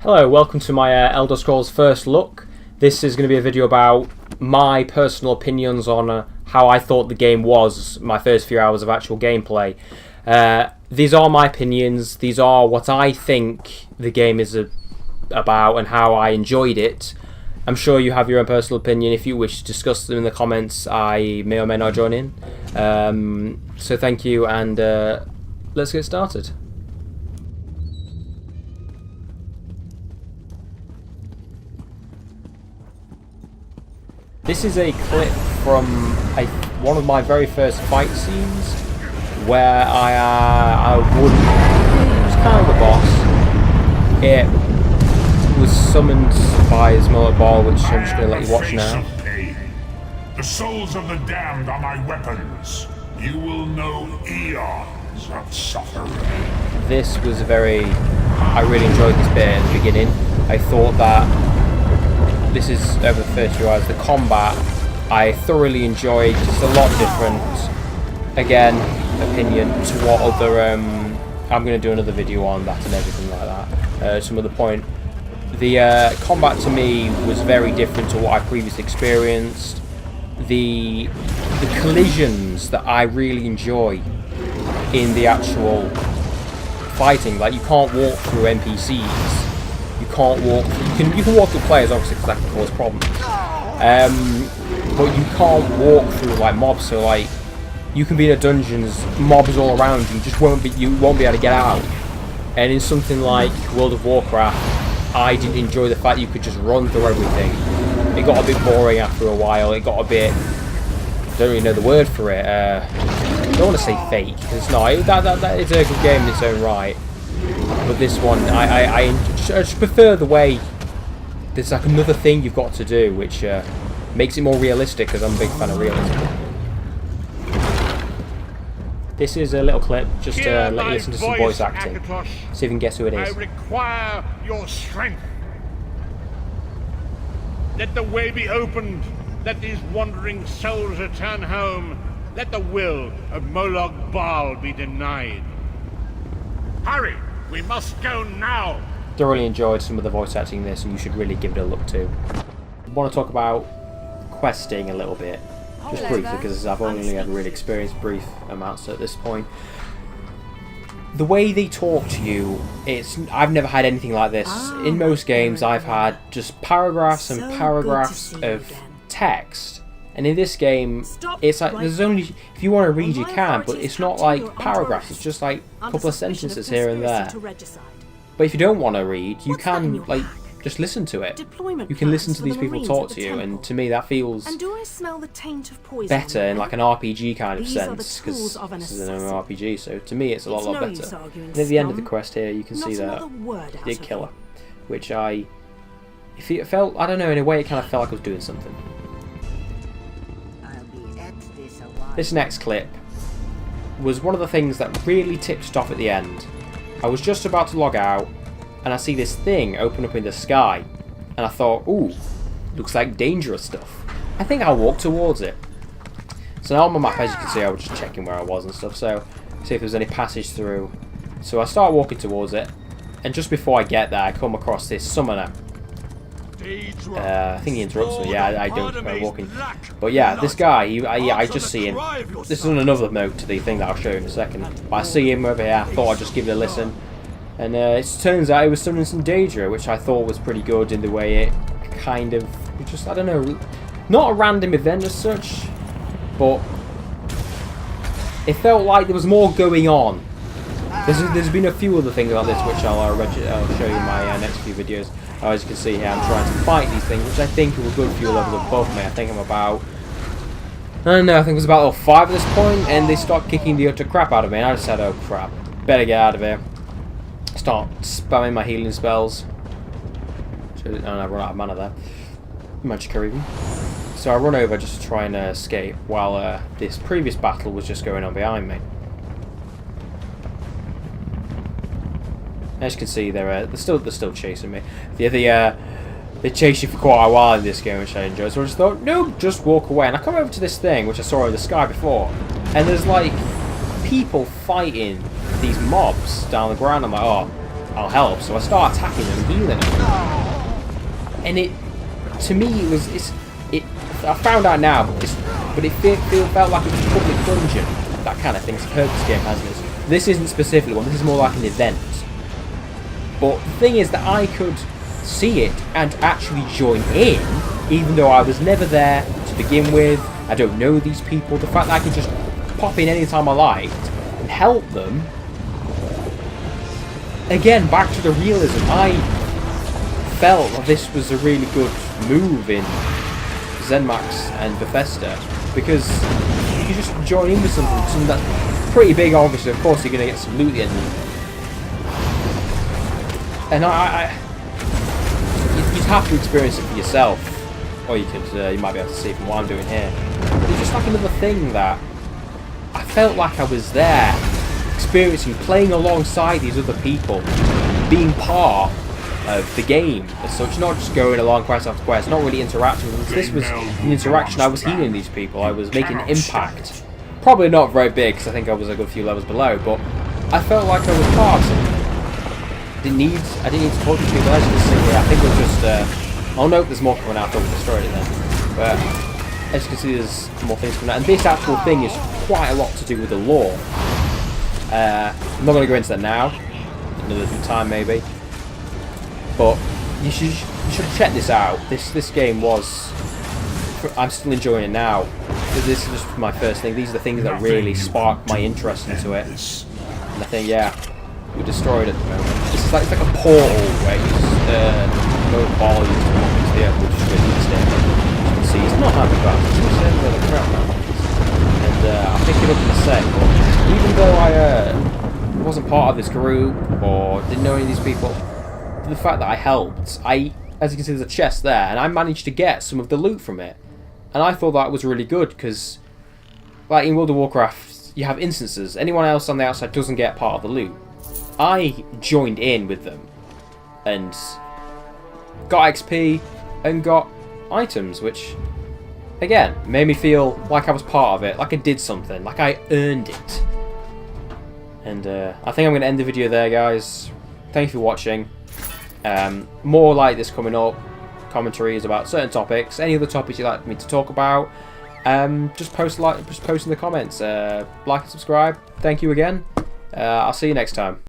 Hello, welcome to my Elder Scrolls First Look. This is going to be a video about my personal opinions on how I thought the game was, my first few hours of actual gameplay. These are my opinions, these are what I think the game is about and how I enjoyed it. I'm sure you have your own personal opinion. If you wish to discuss them in the comments, I may or may not join in. So thank you, and let's get started. This is a clip from one of my very first fight scenes where I was kind of the boss. It was summoned by his mother ball, which I'm just going to let you watch now. The souls of the damned are my weapons. You will know eons of suffering. This was I really enjoyed this bit at the beginning. I thought that this is over the first few hours. The combat I thoroughly enjoyed. It's a lot different. Again, opinion to what other. I'm going to do another video on that and everything like that. Some other point. The combat to me was very different to what I previously experienced. The collisions that I really enjoy in the actual fighting, like you can't walk through NPCs. You can't walk. You can walk through players, obviously, because that can cause problems. But you can't walk through like mobs. So like, you can be in a dungeons, mobs all around you. You won't be able to get out. And in something like World of Warcraft, I didn't enjoy the fact you could just run through everything. It got a bit boring after a while. It got a bit. I don't really know the word for it. I don't want to say fake, because it's not. That is a good game in its own right. But this one, I just prefer the way there's like another thing you've got to do, which makes it more realistic, because I'm a big fan of realism. This is a little clip, just to let you listen to some voice acting. See if you can guess who it is. I require your strength. Let the way be opened. Let these wandering souls return home. Let the will of Molag Bal be denied. Hurry! We must go now! Thoroughly enjoyed some of the voice acting in this, and you should really give it a look too. I want to talk about questing a little bit, just briefly, because I've only had really experienced brief amounts at this point. The way they talk to you, I've never had anything like this. In most games I've had just paragraphs and paragraphs of text. And in this game, it's like there's only, if you want to read you can, but it's not like paragraphs, it's just like a couple of sentences here and there. But if you don't want to read, you can like just listen to it. You can listen to these people talk to you, and to me that feels better in like an RPG kind of sense, because this is an RPG, so to me it's a lot better. And at the end of the quest here, you can see that he did kill her, which it felt, I don't know, in a way it kind of felt like I was doing something. This next clip was one of the things that really tipped it off at the end. I was just about to log out, and I see this thing open up in the sky, and I thought, ooh, looks like dangerous stuff. I think I'll walk towards it. So now on my map, as you can see, I was just checking where I was and stuff, so see if there's any passage through. So I start walking towards it, and just before I get there, I come across this summoner. I think he interrupts me. Yeah, I don't walking. But yeah, this guy, I just see him. This is another note to the thing that I'll show you in a second. But I see him over here. I thought I'd just give it a listen. And it turns out he was summoning some danger, which I thought was pretty good in the way it kind of, just, I don't know, not a random event as such, but it felt like there was more going on. There's been a few other things like this, which I'll show you in my next few videos. As you can see here, I'm trying to fight these things, which I think are a good few levels above me. I think I'm about, I don't know, I think it was about level 5 at this point, and they start kicking the utter crap out of me, and I just said, oh crap, better get out of here. Start spamming my healing spells. And I run out of mana there. Magicka even. So I run over just to try and escape, while this previous battle was just going on behind me. As you can see, they're still chasing me. They chase you for quite a while in this game, which I enjoy. So I just thought, no, just walk away. And I come over to this thing, which I saw in the sky before, and there's like people fighting these mobs down the ground. I'm like, oh, I'll help. So I start attacking them and healing them. And to me, I found out now, but it felt like it was public dungeon, that kind of thing. I've heard this game has this. This isn't specifically one, this is more like an event. But the thing is that I could see it and actually join in, even though I was never there to begin with. I don't know these people. The fact that I could just pop in anytime I liked and help them. Again, back to the realism. I felt that this was a really good move in ZeniMax and Bethesda, because you can just join in with something that's pretty big. Obviously, of course, you're going to get some loot at the end of it. And you'd have to experience it for yourself, or you might be able to see from what I'm doing here. But it's just like another thing that I felt like I was there, experiencing, playing alongside these other people, being part of the game as such, not just going along quest after quest, not really interacting with them. This was an interaction. I was healing these people, I was making an impact. Probably not very big, because I think I was a good few levels below, but I felt like I was part of something. I didn't need to talk to people. As you can see here, I think we'll just oh no, there's more coming out. I thought we destroyed it then. But as you can see, there's more things coming out, and this actual thing is quite a lot to do with the lore. I'm not going to go into that now, another time maybe. But you should check this out. This game was... I'm still enjoying it now. This is just my first thing. These are the things that really sparked my interest into it. And I think, yeah, we destroyed it at the moment. It's like a portal where you just go volumes to walk into the earth, which is really interesting. As you can see, it's not having bad. It's just a bit of crap now. And I'll pick it up in a sec. But even though I wasn't part of this group or didn't know any of these people, the fact that I helped, as you can see, there's a chest there, and I managed to get some of the loot from it, and I thought that was really good, because like in World of Warcraft you have instances, anyone else on the outside doesn't get part of the loot. I joined in with them and got XP and got items, which again made me feel like I was part of it, like I did something, like I earned it. And I think I'm going to end the video there, guys. Thank you for watching. More like this coming up, commentaries about certain topics, any other topics you'd like me to talk about, just post in the comments, like and subscribe. Thank you again. I'll see you next time.